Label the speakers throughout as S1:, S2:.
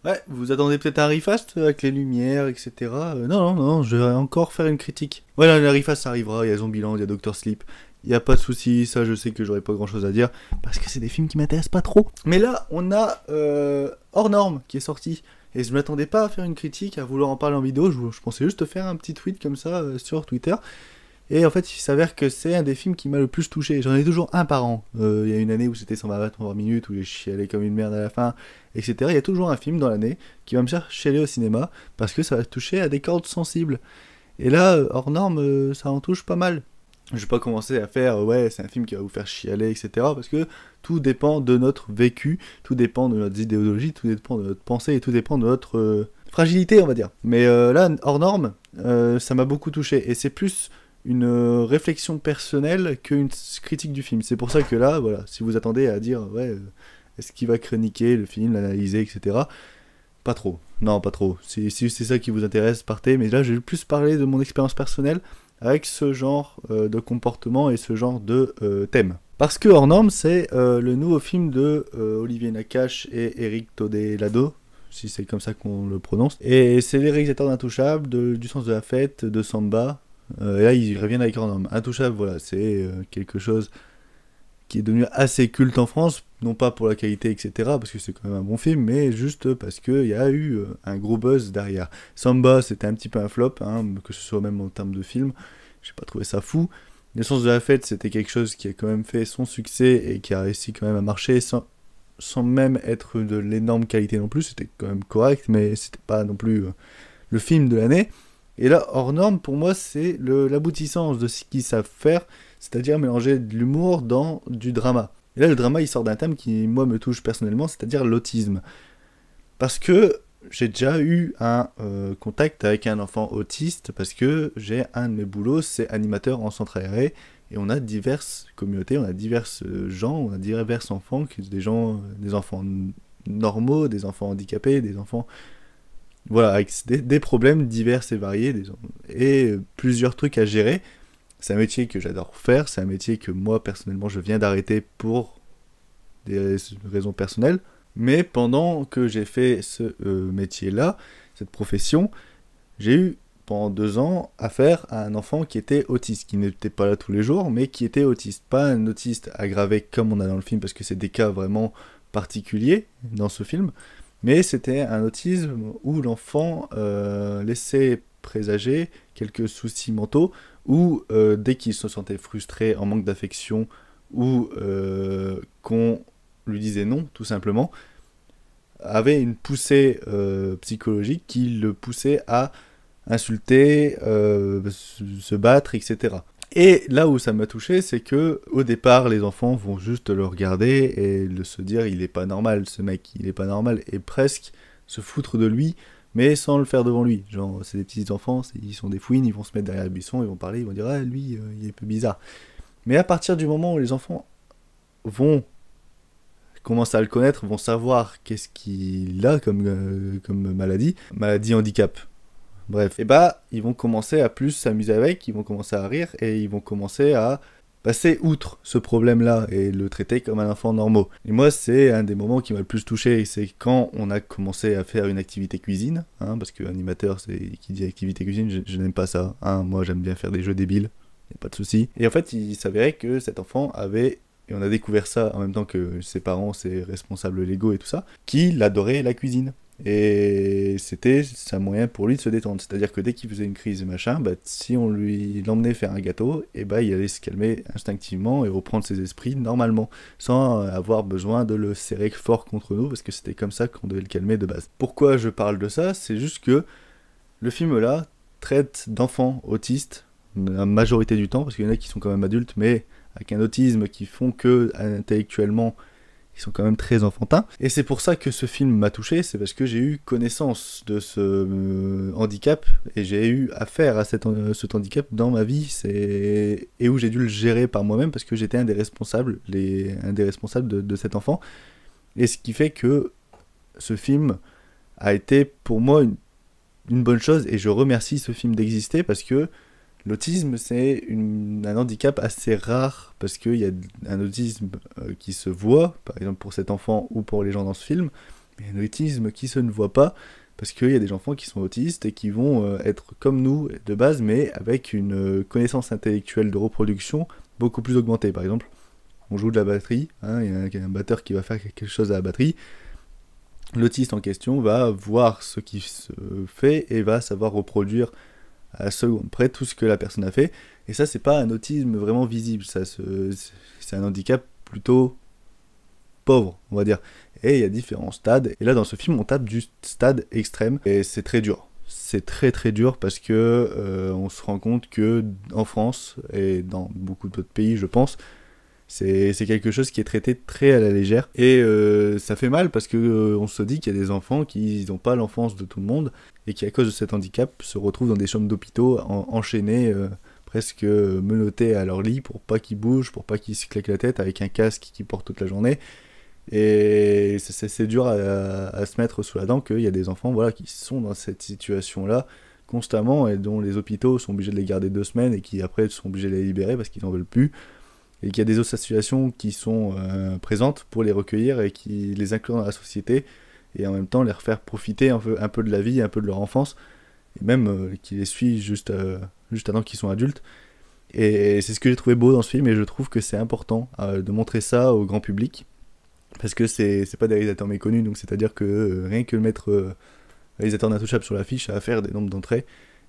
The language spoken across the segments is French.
S1: Ouais, vous attendez peut-être un refast avec les lumières, etc. Non, non, non, je vais encore faire une critique. Voilà, le refast ça arrivera, il y a Zombieland, il y a Doctor Sleep. Il y a pas de souci, ça je sais que j'aurai pas grand chose à dire, parce que c'est des films qui m'intéressent pas trop. Mais là, on a Hors Norme qui est sorti. Et je m'attendais pas à faire une critique, à vouloir en parler en vidéo, je pensais juste faire un petit tweet comme ça sur Twitter. Et en fait, il s'avère que c'est un des films qui m'a le plus touché. J'en ai toujours un par an. Il y a une année où c'était 120 minutes, où j'ai chialé comme une merde à la fin, etc. Il y a toujours un film dans l'année qui va me faire chialer au cinéma, parce que ça va toucher à des cordes sensibles. Et là, hors norme, ça en touche pas mal. Je vais pas commencer à faire, ouais, c'est un film qui va vous faire chialer, etc. Parce que tout dépend de notre vécu, tout dépend de notre idéologie, tout dépend de notre pensée, et tout dépend de notre fragilité, on va dire. Mais là, hors norme, ça m'a beaucoup touché. Et c'est plus une réflexion personnelle qu'une critique du film. C'est pour ça que là, voilà, si vous attendez à dire, ouais, est-ce qu'il va chroniquer le film, l'analyser, etc. Pas trop. Non, pas trop. Si c'est ça qui vous intéresse, partez. Mais là, je vais plus parler de mon expérience personnelle avec ce genre de comportement et ce genre de thème. Parce que Hors Norme, c'est le nouveau film de Olivier Nakache et Eric Todé-Lado, si c'est comme ça qu'on le prononce. Et c'est les réalisateurs d'Intouchable, du Sens de la Fête, de Samba. Et là, ils reviennent avec Hors Norme. Intouchable, voilà, c'est quelque chose qui est devenu assez culte en France, non pas pour la qualité, etc., parce que c'est quand même un bon film, mais juste parce qu'il y a eu un gros buzz derrière. Samba, c'était un petit peu un flop, hein, que ce soit même en termes de film, j'ai pas trouvé ça fou. L'essence de la fête, c'était quelque chose qui a quand même fait son succès et qui a réussi quand même à marcher sans même être de l'énorme qualité non plus, c'était quand même correct, mais c'était pas non plus le film de l'année. Et là, Hors Norme, pour moi, c'est l'aboutissance de ce qu'ils savent faire, c'est-à-dire mélanger de l'humour dans du drama. Et là, le drama, il sort d'un thème qui, moi, me touche personnellement, c'est-à-dire l'autisme. Parce que j'ai déjà eu un contact avec un enfant autiste, parce que j'ai un de mes boulots, c'est animateur en centre aéré, et on a diverses communautés, on a divers gens, on a divers enfants, des enfants normaux, des enfants handicapés, des enfants... Voilà, avec des problèmes divers et variés, et plusieurs trucs à gérer. C'est un métier que j'adore faire, c'est un métier que moi personnellement je viens d'arrêter pour des raisons personnelles. Mais pendant que j'ai fait ce métier-là, cette profession, j'ai eu pendant 2 ans affaire à un enfant qui était autiste, qui n'était pas là tous les jours, mais qui était autiste. Pas un autiste aggravé comme on a dans le film, parce que c'est des cas vraiment particuliers dans ce film, mais c'était un autisme où l'enfant laissait présager quelques soucis mentaux, où dès qu'il se sentait frustré, en manque d'affection, ou qu'on lui disait non, tout simplement, avait une poussée psychologique qui le poussait à insulter, se battre, etc. Et là où ça m'a touché, c'est que au départ, les enfants vont juste le regarder et se dire il est pas normal, ce mec, il est pas normal, et presque se foutre de lui, mais sans le faire devant lui. Genre, c'est des petits enfants, ils sont des fouines, ils vont se mettre derrière le buisson, ils vont parler, ils vont dire ah lui, il est un peu bizarre. Mais à partir du moment où les enfants vont commencer à le connaître, vont savoir qu'est-ce qu'il a comme maladie handicap. Bref, et bah, ils vont commencer à plus s'amuser avec, ils vont commencer à rire, et ils vont commencer à passer outre ce problème-là, et le traiter comme un enfant normal. Et moi, c'est un des moments qui m'a le plus touché, c'est quand on a commencé à faire une activité cuisine, hein, parce que animateur, c'est qui dit activité cuisine, je n'aime pas ça, hein, moi j'aime bien faire des jeux débiles, y a pas de souci. Et en fait, il s'avérait que cet enfant avait, et on a découvert ça en même temps que ses parents, ses responsables légaux et tout ça, qu'il adorait la cuisine. Et c'était un moyen pour lui de se détendre. C'est-à-dire que dès qu'il faisait une crise et machin, bah, si on l'emmenait faire un gâteau, et bah, il allait se calmer instinctivement et reprendre ses esprits normalement, sans avoir besoin de le serrer fort contre nous, parce que c'était comme ça qu'on devait le calmer de base. Pourquoi je parle de ça? C'est juste que le film là traite d'enfants autistes, la majorité du temps, parce qu'il y en a qui sont quand même adultes, mais avec un autisme qui font que intellectuellement ils sont quand même très enfantins. Et c'est pour ça que ce film m'a touché, c'est parce que j'ai eu connaissance de ce handicap, et j'ai eu affaire à cet handicap dans ma vie, et où j'ai dû le gérer par moi-même, parce que j'étais un des responsables, de cet enfant. Et ce qui fait que ce film a été pour moi une bonne chose, et je remercie ce film d'exister, parce que l'autisme, c'est un handicap assez rare, parce qu'il y a un autisme qui se voit, par exemple pour cet enfant ou pour les gens dans ce film, mais un autisme qui se ne voit pas, parce qu'il y a des enfants qui sont autistes et qui vont être comme nous de base, mais avec une connaissance intellectuelle de reproduction beaucoup plus augmentée. Par exemple, on joue de la batterie, hein, il y a un batteur qui va faire quelque chose à la batterie, l'autiste en question va voir ce qui se fait et va savoir reproduire à la seconde près tout ce que la personne a fait. Et ça, c'est pas un autisme vraiment visible, c'est un handicap plutôt pauvre, on va dire. Et il y a différents stades. Et là, dans ce film, on tape du stade extrême. Et c'est très dur. C'est très très dur parce que on se rend compte que en France et dans beaucoup d'autres pays, je pense, c'est quelque chose qui est traité très à la légère. Et ça fait mal parce que on se dit qu'il y a des enfants qui n'ont pas l'enfance de tout le monde et qui, à cause de cet handicap, se retrouvent dans des chambres d'hôpitaux enchaînés, presque menottés à leur lit pour pas qu'ils bougent, pour pas qu'ils se claquent la tête avec un casque qu'ils portent toute la journée. Et c'est dur à se mettre sous la dent qu'il y a des enfants, voilà, qui sont dans cette situation-là constamment et dont les hôpitaux sont obligés de les garder 2 semaines et qui après sont obligés de les libérer parce qu'ils n'en veulent plus. Et qu'il y a des associations qui sont présentes pour les recueillir et qui les incluent dans la société et en même temps les faire profiter un peu de la vie, un peu de leur enfance et même qui les suit juste avant qu'ils soient adultes. Et c'est ce que j'ai trouvé beau dans ce film et je trouve que c'est important de montrer ça au grand public parce que c'est pas des réalisateurs méconnus, donc c'est-à-dire que rien que le mettre réalisateur d'Intouchable sur l'affiche, ça va faire des nombres d'entrées.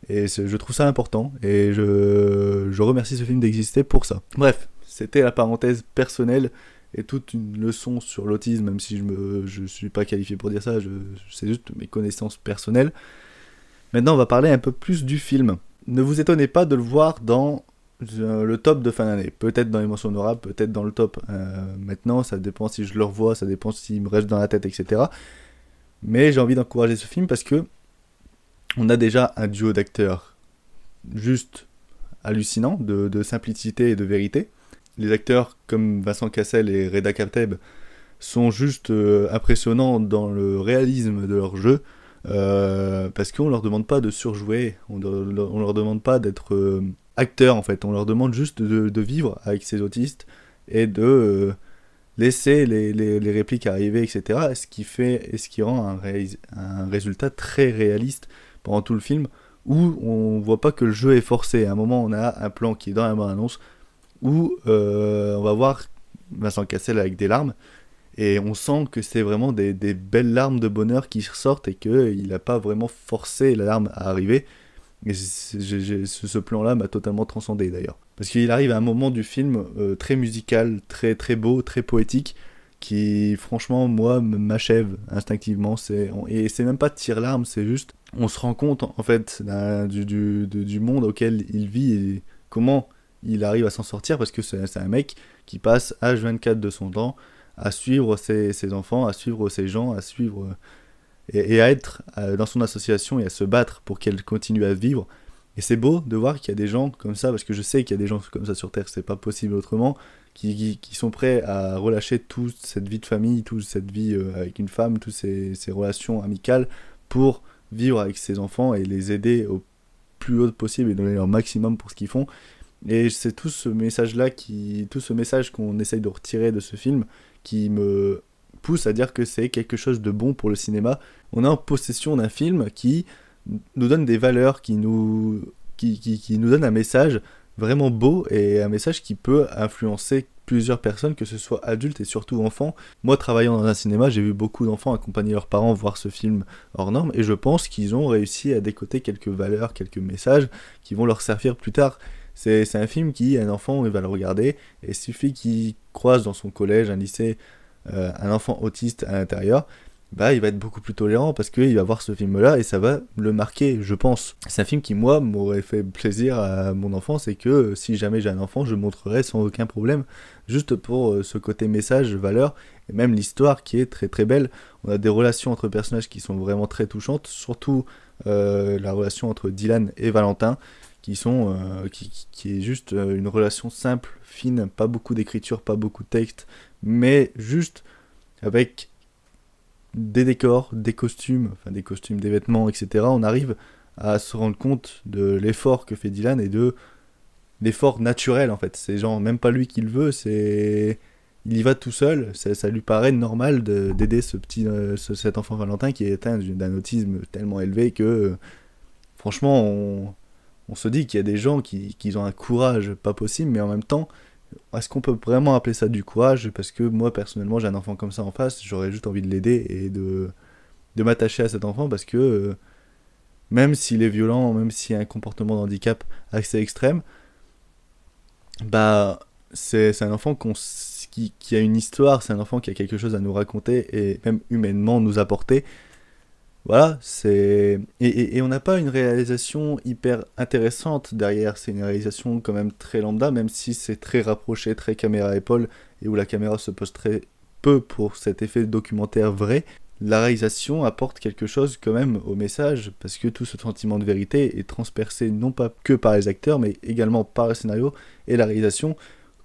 S1: Et je trouve ça important et je remercie ce film d'exister pour ça. Bref, c'était la parenthèse personnelle et toute une leçon sur l'autisme, même si je suis pas qualifié pour dire ça, c'est juste mes connaissances personnelles. Maintenant, on va parler un peu plus du film. Ne vous étonnez pas de le voir dans le top de fin d'année. Peut-être dans les mentions honorables, peut-être dans le top. Maintenant, ça dépend si je le revois, ça dépend s'il me reste dans la tête, etc. Mais j'ai envie d'encourager ce film parce que on a déjà un duo d'acteurs juste hallucinant, de simplicité et de vérité. Les acteurs comme Vincent Cassel et Reda Kateb sont juste impressionnants dans le réalisme de leur jeu, parce qu'on leur demande pas de surjouer, on leur demande pas d'être acteurs en fait, on leur demande juste de vivre avec ces autistes et de laisser les répliques arriver, etc. Ce qui rend un résultat très réaliste pendant tout le film, où on voit pas que le jeu est forcé. À un moment, on a un plan qui est dans la bande-annonce, où on va voir Vincent Cassel avec des larmes, et on sent que c'est vraiment des belles larmes de bonheur qui ressortent, et qu'il n'a pas vraiment forcé la larme à arriver. Et ce plan-là m'a totalement transcendé d'ailleurs. Parce qu'il arrive à un moment du film très musical, très, très beau, très poétique, qui franchement, moi, m'achève instinctivement. Et c'est même pas de tire-larme, c'est juste, on se rend compte en fait du monde auquel il vit et comment il arrive à s'en sortir, parce que c'est un mec qui passe H24 de son temps à suivre ses enfants, à suivre ses gens, à suivre et à être dans son association et à se battre pour qu'elle continue à vivre. Et c'est beau de voir qu'il y a des gens comme ça, parce que je sais qu'il y a des gens comme ça sur Terre, c'est pas possible autrement, qui sont prêts à relâcher toute cette vie de famille, toute cette vie avec une femme, toutes ces relations amicales, pour vivre avec ses enfants et les aider au plus haut possible et donner leur maximum pour ce qu'ils font. Et c'est tout ce message-là, tout ce message qu'on essaye de retirer de ce film, qui me pousse à dire que c'est quelque chose de bon pour le cinéma. On est en possession d'un film qui nous donne des valeurs, qui nous donne un message vraiment beau et un message qui peut influencer plusieurs personnes, que ce soit adultes et surtout enfants. Moi, travaillant dans un cinéma, j'ai vu beaucoup d'enfants accompagner leurs parents voir ce film hors norme, et je pense qu'ils ont réussi à décoder quelques valeurs, quelques messages qui vont leur servir plus tard. C'est un film un enfant, il va le regarder, et il suffit qu'il croise dans son collège, un lycée, un enfant autiste à l'intérieur, bah il va être beaucoup plus tolérant parce qu'il va voir ce film-là et ça va le marquer, je pense. C'est un film qui, moi, m'aurait fait plaisir à mon enfance, et que si jamais j'ai un enfant, je le montrerai sans aucun problème, juste pour ce côté message, valeur, et même l'histoire qui est très très belle. On a des relations entre personnages qui sont vraiment très touchantes, surtout la relation entre Dylan et Valentin, qui est juste une relation simple, fine, pas beaucoup d'écriture, pas beaucoup de texte, mais juste avec des décors, des costumes, des vêtements, etc. On arrive à se rendre compte de l'effort que fait Dylan et de l'effort naturel en fait. C'est genre même pas lui qui le veut, il y va tout seul, ça lui paraît normal d'aider cet enfant Valentin qui est atteint d'un autisme tellement élevé que, franchement, on se dit qu'il y a des gens qui ont un courage pas possible, mais en même temps, est-ce qu'on peut vraiment appeler ça du courage? Parce que moi, personnellement, j'ai un enfant comme ça en face, j'aurais juste envie de l'aider et de m'attacher à cet enfant parce que, même s'il est violent, même s'il a un comportement de handicap assez extrême, bah, c'est un enfant qui a une histoire, c'est un enfant qui a quelque chose à nous raconter et même humainement nous apporter. Voilà, et on n'a pas une réalisation hyper intéressante derrière, c'est une réalisation quand même très lambda, même si c'est très rapproché, très caméra à épaule, et où la caméra se pose très peu pour cet effet documentaire vrai. La réalisation apporte quelque chose quand même au message, parce que tout ce sentiment de vérité est transpercé non pas que par les acteurs, mais également par le scénario et la réalisation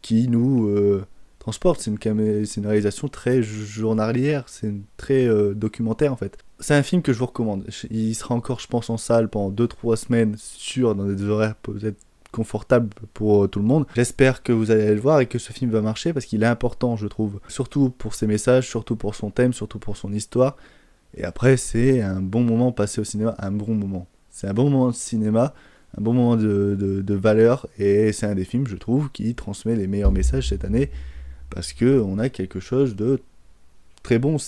S1: qui nous transporte. C'est une réalisation très journalière, c'est très documentaire en fait. C'est un film que je vous recommande. Il sera encore, je pense, en salle pendant 2-3 semaines, sûr, dans des horaires peut-être confortables pour tout le monde. J'espère que vous allez le voir et que ce film va marcher parce qu'il est important, je trouve. Surtout pour ses messages, surtout pour son thème, surtout pour son histoire. Et après, c'est un bon moment passé au cinéma, un bon moment. C'est un bon moment de cinéma, un bon moment de valeur, et c'est un des films, je trouve, qui transmet les meilleurs messages cette année parce qu'on a quelque chose de très bon.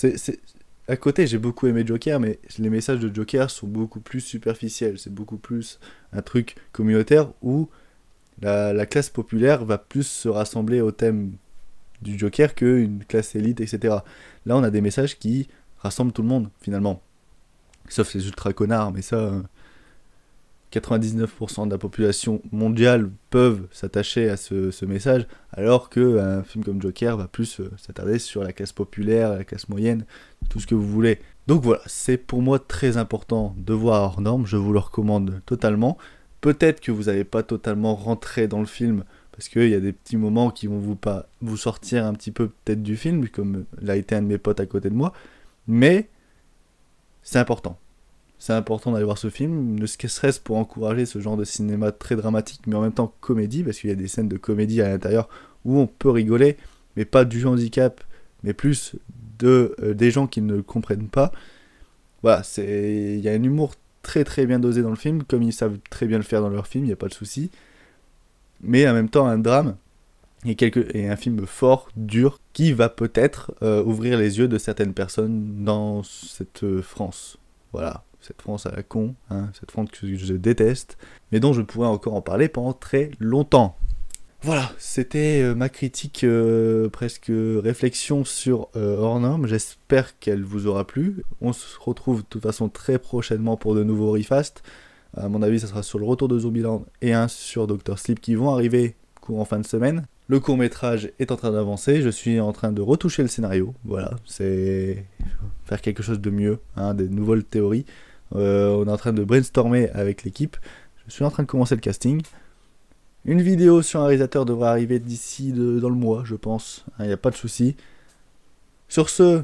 S1: À côté, j'ai beaucoup aimé Joker, mais les messages de Joker sont beaucoup plus superficiels. C'est beaucoup plus un truc communautaire où la classe populaire va plus se rassembler au thème du Joker qu'une classe élite, etc. Là, on a des messages qui rassemblent tout le monde, finalement. Sauf les ultra connards, mais ça, 99% de la population mondiale peuvent s'attacher à ce message, alors qu'un film comme Joker va plus s'attarder sur la classe populaire, la classe moyenne, tout ce que vous voulez. Donc voilà, c'est pour moi très important de voir Hors Normes, je vous le recommande totalement. Peut-être que vous n'allez pas totalement rentrer dans le film, parce qu'il y a des petits moments qui vont vous sortir un petit peu peut-être du film, comme l'a été un de mes potes à côté de moi, mais c'est important. C'est important d'aller voir ce film, ne serait-ce pour encourager ce genre de cinéma très dramatique, mais en même temps comédie, parce qu'il y a des scènes de comédie à l'intérieur où on peut rigoler, mais pas du handicap, mais plus des gens qui ne le comprennent pas. Voilà, il y a un humour très très bien dosé dans le film, comme ils savent très bien le faire dans leur film, il n'y a pas de souci. Mais en même temps un drame, et un film fort, dur, qui va peut-être ouvrir les yeux de certaines personnes dans cette France. Voilà. Cette France à la con, hein, cette France que je déteste, mais dont je pourrais encore en parler pendant très longtemps. Voilà, c'était ma critique, presque réflexion sur Hors Normes. J'espère qu'elle vous aura plu. On se retrouve de toute façon très prochainement pour de nouveaux Refast. À mon avis, ça sera sur le retour de Zombieland et un sur Dr. Sleep qui vont arriver courant fin de semaine. Le court-métrage est en train d'avancer, je suis en train de retoucher le scénario. Voilà, c'est faire quelque chose de mieux, hein, des nouvelles théories. On est en train de brainstormer avec l'équipe. Je suis en train de commencer le casting. Une vidéo sur un réalisateur devrait arriver d'ici dans le mois, je pense. Il n'y a pas de souci. Sur ce,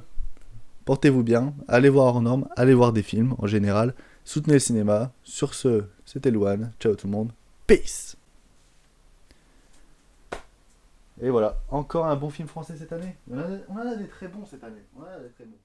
S1: portez-vous bien. Allez voir Hors Normes, allez voir des films en général. Soutenez le cinéma. Sur ce, c'était Louane. Ciao tout le monde. Peace. Et voilà, encore un bon film français cette année. On en a des très bons cette année. On en a des très bons.